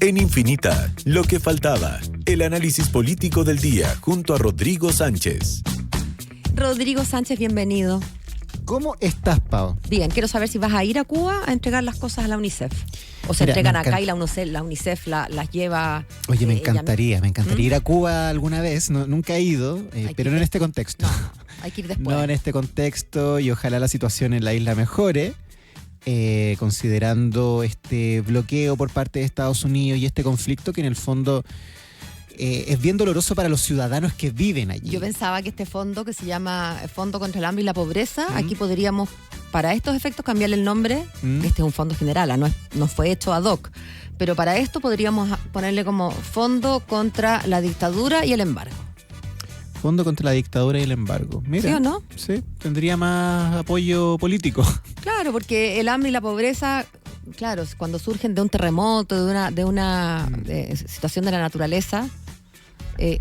En Infinita, lo que faltaba. El análisis político del día junto a Rodrigo Sánchez. Rodrigo Sánchez, bienvenido. ¿Cómo estás, Pau? Bien, quiero saber si vas a ir a Cuba a entregar las cosas a la UNICEF. O se entregan acá y la UNICEF las lleva... Oye, me encantaría ir a Cuba alguna vez. No, nunca he ido, pero no en este contexto. No, hay que ir después. No en este contexto, y ojalá la situación en la isla mejore, considerando este bloqueo por parte de Estados Unidos y este conflicto que en el fondo... es bien doloroso para los ciudadanos que viven allí. Yo pensaba que este fondo, que se llama Fondo contra el Hambre y la Pobreza, aquí podríamos, para estos efectos, cambiarle el nombre. Este es un fondo general, no fue hecho ad hoc. Pero para esto podríamos ponerle como Fondo contra la Dictadura y el Embargo. Fondo contra la dictadura y el embargo. Mira, ¿sí o no? Sí, tendría más apoyo político. Claro, porque el hambre y la pobreza... Claro, cuando surgen de un terremoto, de una situación de la naturaleza,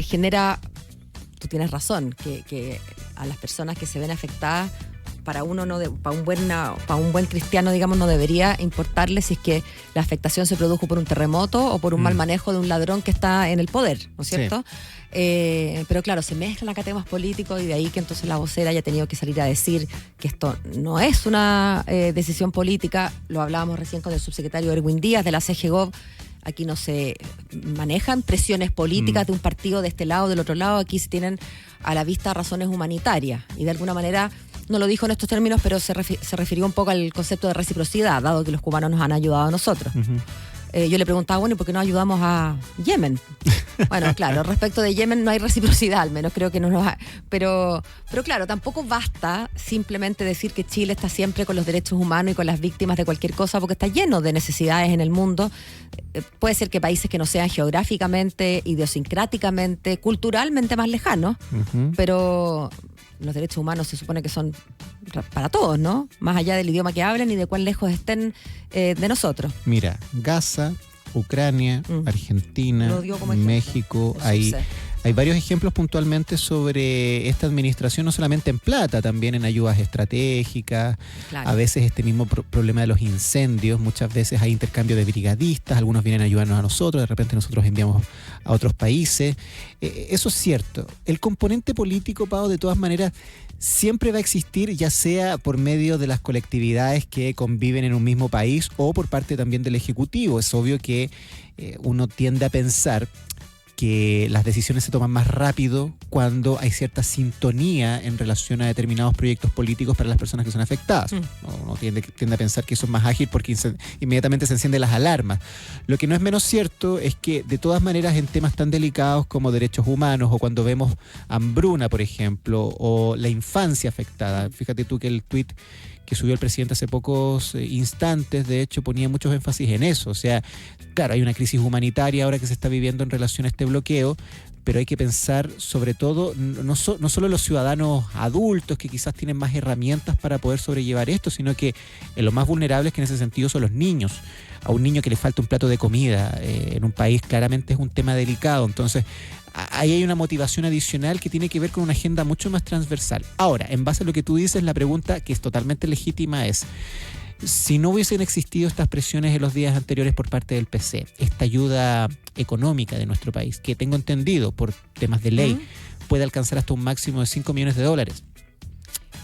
genera, tú tienes razón, que a las personas que se ven afectadas, para un buen cristiano, digamos, no debería importarle si es que la afectación se produjo por un terremoto o por un mal manejo de un ladrón que está en el poder, ¿no es cierto? Sí. Pero claro, se mezclan acá temas políticos y de ahí que entonces la vocera haya tenido que salir a decir que esto no es una decisión política. Lo hablábamos recién con el subsecretario Erwin Díaz de la CGGOV. Aquí no se manejan presiones políticas de un partido de este lado o del otro lado. Aquí se tienen a la vista razones humanitarias y de alguna manera... No lo dijo en estos términos, pero se refirió un poco al concepto de reciprocidad, dado que los cubanos nos han ayudado a nosotros. Yo le preguntaba, bueno, ¿y por qué no ayudamos a Yemen? Bueno, claro, respecto de Yemen no hay reciprocidad, al menos creo que no nos ha... Pero claro, tampoco basta simplemente decir que Chile está siempre con los derechos humanos y con las víctimas de cualquier cosa, porque está lleno de necesidades en el mundo. Puede ser que países que no sean geográficamente, idiosincráticamente, culturalmente más lejanos, pero... Los derechos humanos se supone que son para todos, ¿no? Más allá del idioma que hablen y de cuán lejos estén de nosotros. Mira, Gaza, Ucrania, Argentina, México, hay varios ejemplos puntualmente sobre esta administración, no solamente en plata, también en ayudas estratégicas, claro. A veces este mismo problema de los incendios, muchas veces hay intercambio de brigadistas, algunos vienen a ayudarnos a nosotros, de repente nosotros enviamos a otros países. Eso es cierto. El componente político, Pau, de todas maneras, siempre va a existir, ya sea por medio de las colectividades que conviven en un mismo país o por parte también del Ejecutivo. Es obvio que uno tiende a pensar que las decisiones se toman más rápido cuando hay cierta sintonía en relación a determinados proyectos políticos para las personas que son afectadas. Uno tiende a pensar que eso es más ágil porque inmediatamente se encienden las alarmas. Lo que no es menos cierto es que de todas maneras en temas tan delicados como derechos humanos o cuando vemos hambruna, por ejemplo, o la infancia afectada, fíjate tú que el tuit que subió el presidente hace pocos instantes, de hecho, ponía muchos énfasis en eso. O sea, claro, hay una crisis humanitaria ahora que se está viviendo en relación a este bloqueo, pero hay que pensar sobre todo, no solo los ciudadanos adultos que quizás tienen más herramientas para poder sobrellevar esto, sino que los más vulnerables que en ese sentido son los niños. A un niño que le falta un plato de comida en un país claramente es un tema delicado, entonces ahí hay una motivación adicional que tiene que ver con una agenda mucho más transversal. Ahora, en base a lo que tú dices, la pregunta que es totalmente legítima es: si no hubiesen existido estas presiones en los días anteriores por parte del PC, esta ayuda económica de nuestro país, que tengo entendido por temas de ley, puede alcanzar hasta un máximo de $5 millones,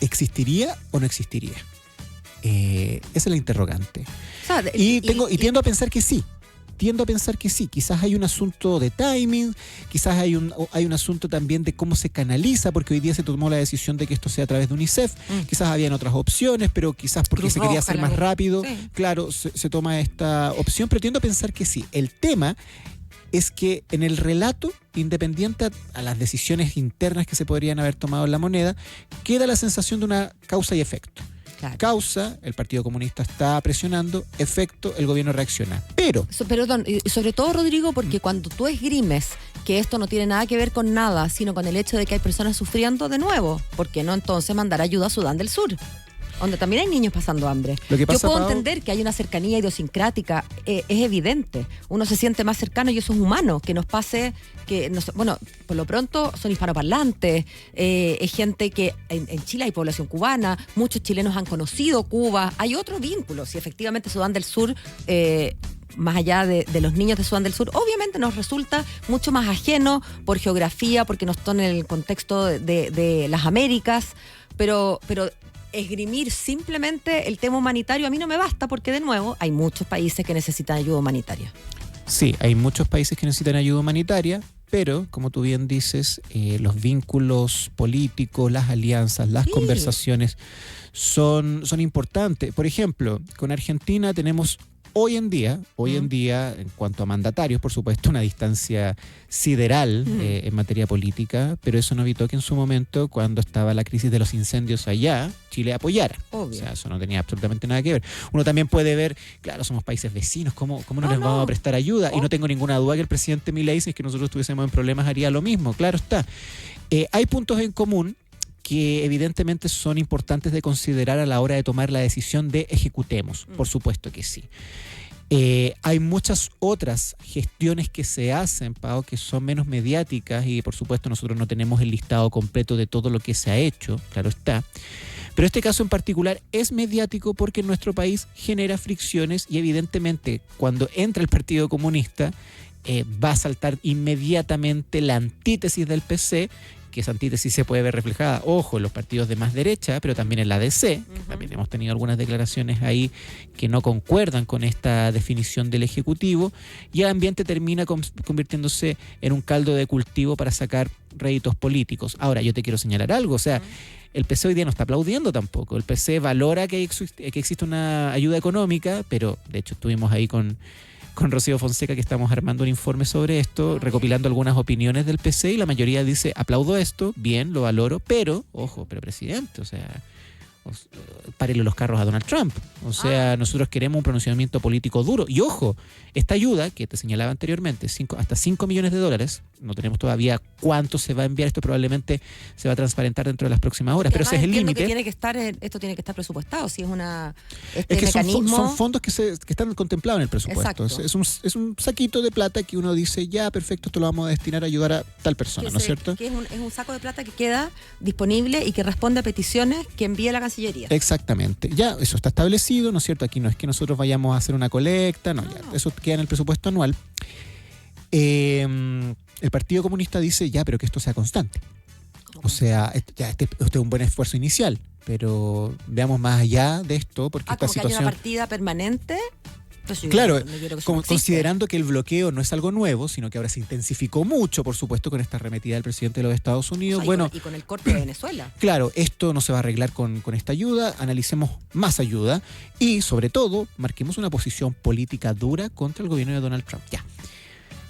¿existiría o no existiría? Esa es la interrogante. Y tiendo a pensar que sí. Quizás hay un asunto de timing, quizás hay un asunto también de cómo se canaliza, porque hoy día se tomó la decisión de que esto sea a través de UNICEF. Quizás habían otras opciones, pero quizás porque se quería hacer más rápido, claro, se toma esta opción, pero tiendo a pensar que sí. El tema es que en el relato, independiente a las decisiones internas que se podrían haber tomado en la moneda, queda la sensación de una causa y efecto. Claro. Causa, el Partido Comunista está presionando, efecto, el gobierno reacciona. Pero sobre todo, Rodrigo, porque cuando tú esgrimes que esto no tiene nada que ver con nada, sino con el hecho de que hay personas sufriendo de nuevo, ¿por qué no entonces mandar ayuda a Sudán del Sur? donde también hay niños pasando hambre. Lo que pasa, yo puedo Pau, entender que hay una cercanía idiosincrática, es evidente. Uno se siente más cercano y eso es humano, que nos pase, bueno, por lo pronto son hispanoparlantes, es gente que en Chile hay población cubana, muchos chilenos han conocido Cuba, hay otro vínculo, si efectivamente Sudán del Sur más allá de los niños de Sudán del Sur, obviamente nos resulta mucho más ajeno por geografía, porque no están en el contexto de las Américas, pero esgrimir simplemente el tema humanitario a mí no me basta, porque de nuevo hay muchos países que necesitan ayuda humanitaria. Sí, hay muchos países que necesitan ayuda humanitaria, pero, como tú bien dices, los vínculos políticos, las alianzas, las conversaciones son importantes. Por ejemplo, con Argentina tenemos hoy en día, en cuanto a mandatarios, por supuesto, una distancia sideral en materia política, pero eso no evitó que en su momento, cuando estaba la crisis de los incendios allá, Chile apoyara. Obvio. O sea, eso no tenía absolutamente nada que ver. Uno también puede ver, claro, somos países vecinos, ¿cómo no les vamos a prestar ayuda? Y no tengo ninguna duda que el presidente Milei, si es que nosotros estuviésemos en problemas, haría lo mismo, claro está. Hay puntos en común que evidentemente son importantes de considerar a la hora de tomar la decisión de ejecutemos. Por supuesto que sí. Hay muchas otras gestiones que se hacen, Pau, que son menos mediáticas, y por supuesto nosotros no tenemos el listado completo de todo lo que se ha hecho, claro está. Pero este caso en particular es mediático porque en nuestro país genera fricciones, y evidentemente cuando entra el Partido Comunista va a saltar inmediatamente la antítesis del PC, que esa antítesis se puede ver reflejada, ojo, en los partidos de más derecha, pero también en la DC, que también hemos tenido algunas declaraciones ahí que no concuerdan con esta definición del Ejecutivo, y el ambiente termina convirtiéndose en un caldo de cultivo para sacar réditos políticos. Ahora, yo te quiero señalar algo, o sea, el PC hoy día no está aplaudiendo tampoco. El PC valora que existe una ayuda económica, pero de hecho estuvimos ahí con Rocío Fonseca, que estamos armando un informe sobre esto, recopilando algunas opiniones del PC, y la mayoría dice, aplaudo esto, bien, lo valoro, pero, ojo, pero presidente, o sea, párele los carros a Donald Trump. O sea, nosotros queremos un pronunciamiento político duro. Y ojo, esta ayuda que te señalaba anteriormente, hasta $5 millones, no tenemos todavía cuánto se va a enviar, esto probablemente se va a transparentar dentro de las próximas horas, pero ese es el límite. Esto tiene que estar presupuestado, si es que mecanismo. Son fondos que están contemplados en el presupuesto. Es un saquito de plata que uno dice, ya, perfecto, esto lo vamos a destinar a ayudar a tal persona, ¿no es cierto? Que es un saco de plata que queda disponible y que responde a peticiones que envía la Cancillería. Exactamente. Ya, eso está establecido, ¿no es cierto? Aquí no es que nosotros vayamos a hacer una colecta, no. Ya, eso queda en el presupuesto anual. El Partido Comunista dice, ya, pero que esto sea constante. O sea, este es un buen esfuerzo inicial, pero veamos más allá de esto, porque esta situación... que haya una partida permanente. Pues claro, considerando que el bloqueo no es algo nuevo, sino que ahora se intensificó mucho, por supuesto, con esta arremetida del presidente de los Estados Unidos. Y con el corte de Venezuela. Claro, esto no se va a arreglar con esta ayuda, analicemos más ayuda y, sobre todo, marquemos una posición política dura contra el gobierno de Donald Trump. Ya.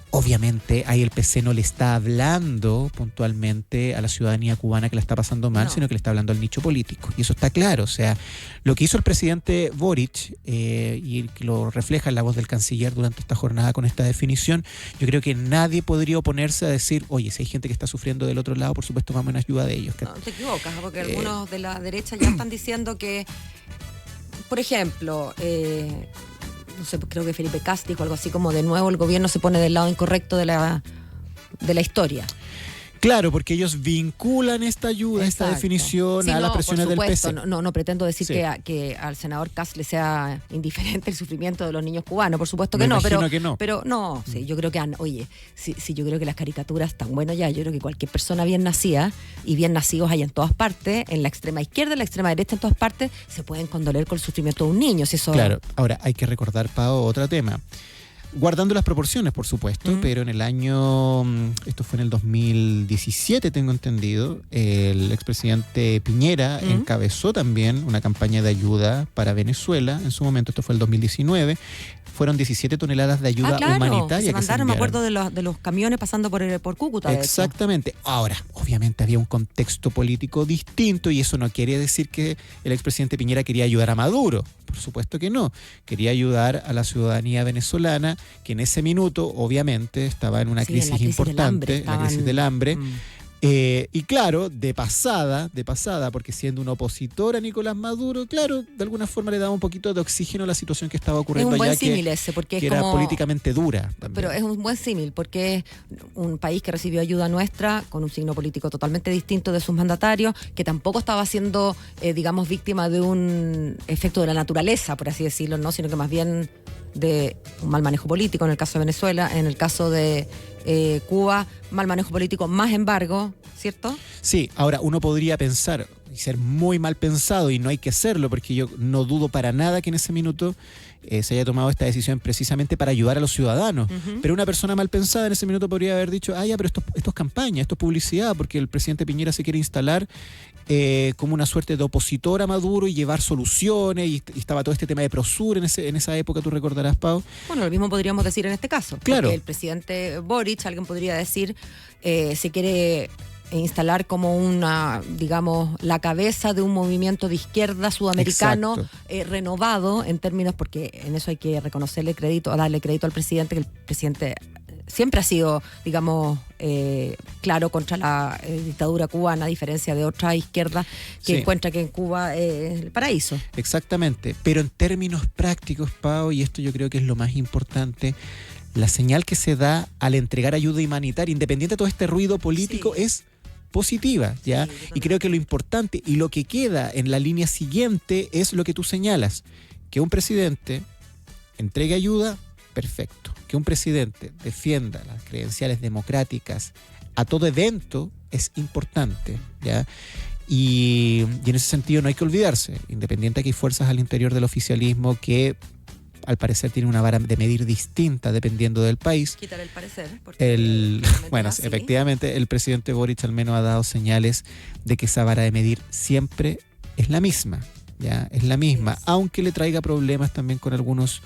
Obviamente ahí el PC no le está hablando puntualmente a la ciudadanía cubana que la está pasando mal, sino que le está hablando al nicho político. Y eso está claro. O sea, lo que hizo el presidente Boric, y que lo refleja en la voz del canciller durante esta jornada con esta definición, yo creo que nadie podría oponerse a decir, oye, si hay gente que está sufriendo del otro lado, por supuesto vamos en ayuda de ellos. No, te equivocas, porque algunos de la derecha ya están diciendo que, por ejemplo... no sé, creo que Felipe Cast dijo algo así como, de nuevo el gobierno se pone del lado incorrecto de la historia. Claro, porque ellos vinculan esta ayuda, esta definición a las presiones del PC. No pretendo decir que al senador Cast le sea indiferente el sufrimiento de los niños cubanos, por supuesto que no. Pero no, sí, yo creo que, yo creo que las caricaturas están buenas ya. Yo creo que cualquier persona bien nacida, y bien nacidos hay en todas partes, en la extrema izquierda, en la extrema derecha, en todas partes, se pueden condoler con el sufrimiento de un niño. Si eso... Claro, ahora hay que recordar, Pao, otro tema. Guardando las proporciones, por supuesto, pero en el año, esto fue en el 2017, tengo entendido, el expresidente Piñera encabezó también una campaña de ayuda para Venezuela. En su momento, esto fue el 2019, fueron 17 toneladas de ayuda humanitaria. Se mandaron, me acuerdo de los camiones pasando por Cúcuta. Exactamente. Ahora, obviamente había un contexto político distinto, y eso no quiere decir que el expresidente Piñera quería ayudar a Maduro. Por supuesto que no. Quería ayudar a la ciudadanía venezolana, que en ese minuto, obviamente, estaba en una crisis importante, la crisis del hambre. Y claro, de pasada, porque siendo un opositor a Nicolás Maduro, claro, de alguna forma le daba un poquito de oxígeno a la situación que estaba ocurriendo allá, porque que es era como, políticamente dura también. Pero es un buen símil, porque es un país que recibió ayuda nuestra con un signo político totalmente distinto de sus mandatarios, que tampoco estaba siendo, digamos, víctima de un efecto de la naturaleza, por así decirlo, ¿no? Sino que más bien de un mal manejo político, en el caso de Venezuela, en el caso de Cuba, mal manejo político, más embargo, ¿cierto? Sí, ahora uno podría pensar y ser muy mal pensado, y no hay que serlo, porque yo no dudo para nada que en ese minuto se haya tomado esta decisión precisamente para ayudar a los ciudadanos. Pero una persona mal pensada en ese minuto podría haber dicho, ya, pero esto es campaña, esto es publicidad, porque el presidente Piñera se quiere instalar como una suerte de opositor a Maduro y llevar soluciones, y estaba todo este tema de Prosur en esa época, tú recordarás, Pau. Bueno, lo mismo podríamos decir en este caso. Claro. Porque el presidente Boric, alguien podría decir, se quiere instalar como una, digamos, la cabeza de un movimiento de izquierda sudamericano renovado en términos, porque en eso hay que reconocerle crédito, darle crédito al presidente, que el presidente siempre ha sido, digamos, claro contra la dictadura cubana, a diferencia de otra izquierda que encuentra que en Cuba es el paraíso. Exactamente, pero en términos prácticos, Pau, y esto yo creo que es lo más importante, la señal que se da al entregar ayuda humanitaria, independiente de todo este ruido político, es positiva, ¿ya? Sí, y creo que lo importante y lo que queda en la línea siguiente es lo que tú señalas, que un presidente entregue ayuda, perfecto. Que un presidente defienda las credenciales democráticas a todo evento es importante, ¿ya? Y en ese sentido no hay que olvidarse, independiente que hay fuerzas al interior del oficialismo que al parecer tienen una vara de medir distinta dependiendo del país. Quitar el parecer. Bueno, efectivamente el presidente Boric al menos ha dado señales de que esa vara de medir siempre es la misma, ¿ya? Es la misma, aunque le traiga problemas también con algunos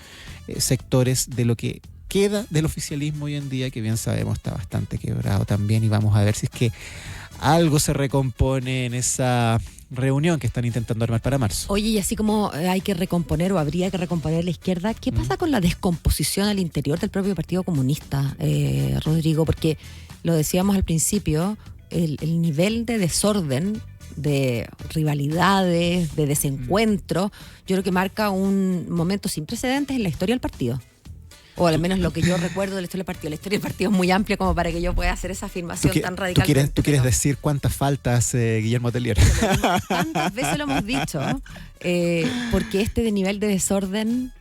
sectores de lo que queda del oficialismo hoy en día, que bien sabemos está bastante quebrado también, y vamos a ver si es que algo se recompone en esa reunión que están intentando armar para marzo. Oye, y así como hay que recomponer o habría que recomponer la izquierda, ¿qué pasa con la descomposición al interior del propio Partido Comunista, Rodrigo? Porque lo decíamos al principio, el nivel de desorden, de rivalidades, de desencuentro, yo creo que marca un momento sin precedentes en la historia del partido. O al menos lo que yo recuerdo de la historia del partido. La historia del partido es muy amplia como para que yo pueda hacer esa afirmación tan radical. ¿Tú quieres decir cuántas faltas, Guillermo Tellier? Tantas veces lo hemos dicho, porque de nivel de desorden,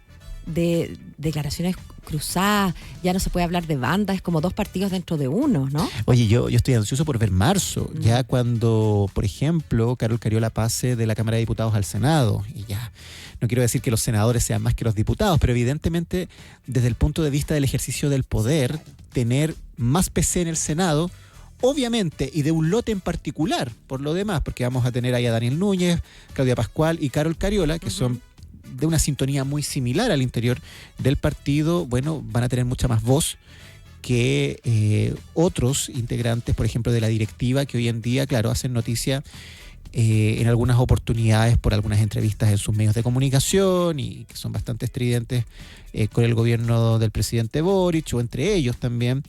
de declaraciones cruzadas, ya no se puede hablar de bandas, es como dos partidos dentro de uno, ¿no? Oye, yo estoy ansioso por ver marzo, ya cuando, por ejemplo, Carol Cariola pase de la Cámara de Diputados al Senado, y ya, no quiero decir que los senadores sean más que los diputados, pero evidentemente desde el punto de vista del ejercicio del poder, tener más PC en el Senado, obviamente, y de un lote en particular, por lo demás, porque vamos a tener ahí a Daniel Núñez, Claudia Pascual y Carol Cariola, que son de una sintonía muy similar al interior del partido, bueno, van a tener mucha más voz que otros integrantes, por ejemplo, de la directiva, que hoy en día, claro, hacen noticia en algunas oportunidades por algunas entrevistas en sus medios de comunicación y que son bastante estridentes con el gobierno del presidente Boric o entre ellos también.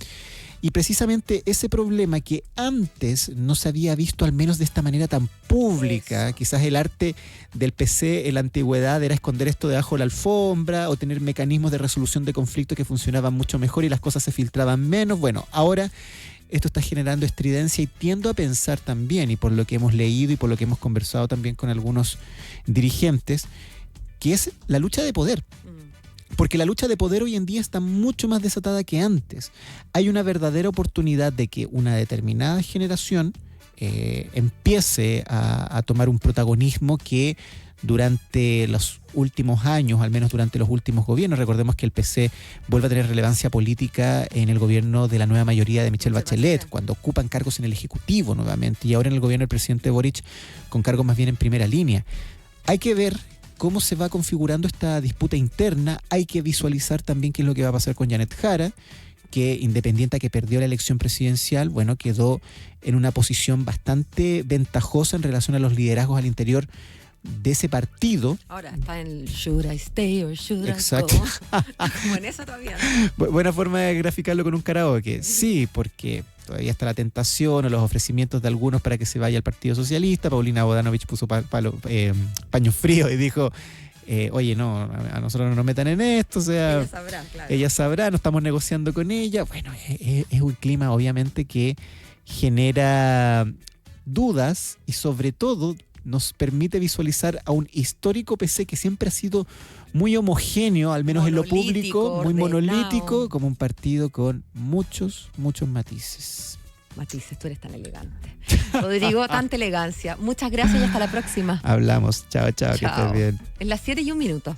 Y precisamente ese problema que antes no se había visto, al menos de esta manera tan pública, quizás el arte del PC en la antigüedad era esconder esto debajo de la alfombra o tener mecanismos de resolución de conflictos que funcionaban mucho mejor y las cosas se filtraban menos. Bueno, ahora esto está generando estridencia y tiendo a pensar también, y por lo que hemos leído y por lo que hemos conversado también con algunos dirigentes, que es la lucha de poder. Porque la lucha de poder hoy en día está mucho más desatada que antes. Hay una verdadera oportunidad de que una determinada generación empiece a tomar un protagonismo que durante los últimos años, al menos durante los últimos gobiernos, recordemos que el PC vuelve a tener relevancia política en el gobierno de la nueva mayoría de Michelle Bachelet, cuando ocupan cargos en el Ejecutivo nuevamente, y ahora en el gobierno del presidente Boric con cargos más bien en primera línea. Hay que ver cómo se va configurando esta disputa interna. Hay que visualizar también qué es lo que va a pasar con Janet Jara, que independiente a que perdió la elección presidencial, bueno, quedó en una posición bastante ventajosa en relación a los liderazgos al interior de ese partido. Ahora está en Should I Stay or Should Exacto. I Go? Como en eso todavía, ¿no? Buena forma de graficarlo con un karaoke. Sí, porque todavía está la tentación o los ofrecimientos de algunos para que se vaya al Partido Socialista. Paulina Bodanovich puso paños fríos y dijo, oye, no, a nosotros no nos metan en esto, o sea, ella sabrá, claro. Ella sabrá, no estamos negociando con ella. Bueno, es un clima obviamente que genera dudas y sobre todo nos permite visualizar a un histórico PC que siempre ha sido muy homogéneo, al menos en lo público, muy monolítico, como un partido con muchos matices. Matices, tú eres tan elegante. Rodrigo, tanta elegancia. Muchas gracias y hasta la próxima. Hablamos. Chao, que estés bien. En las 7:01.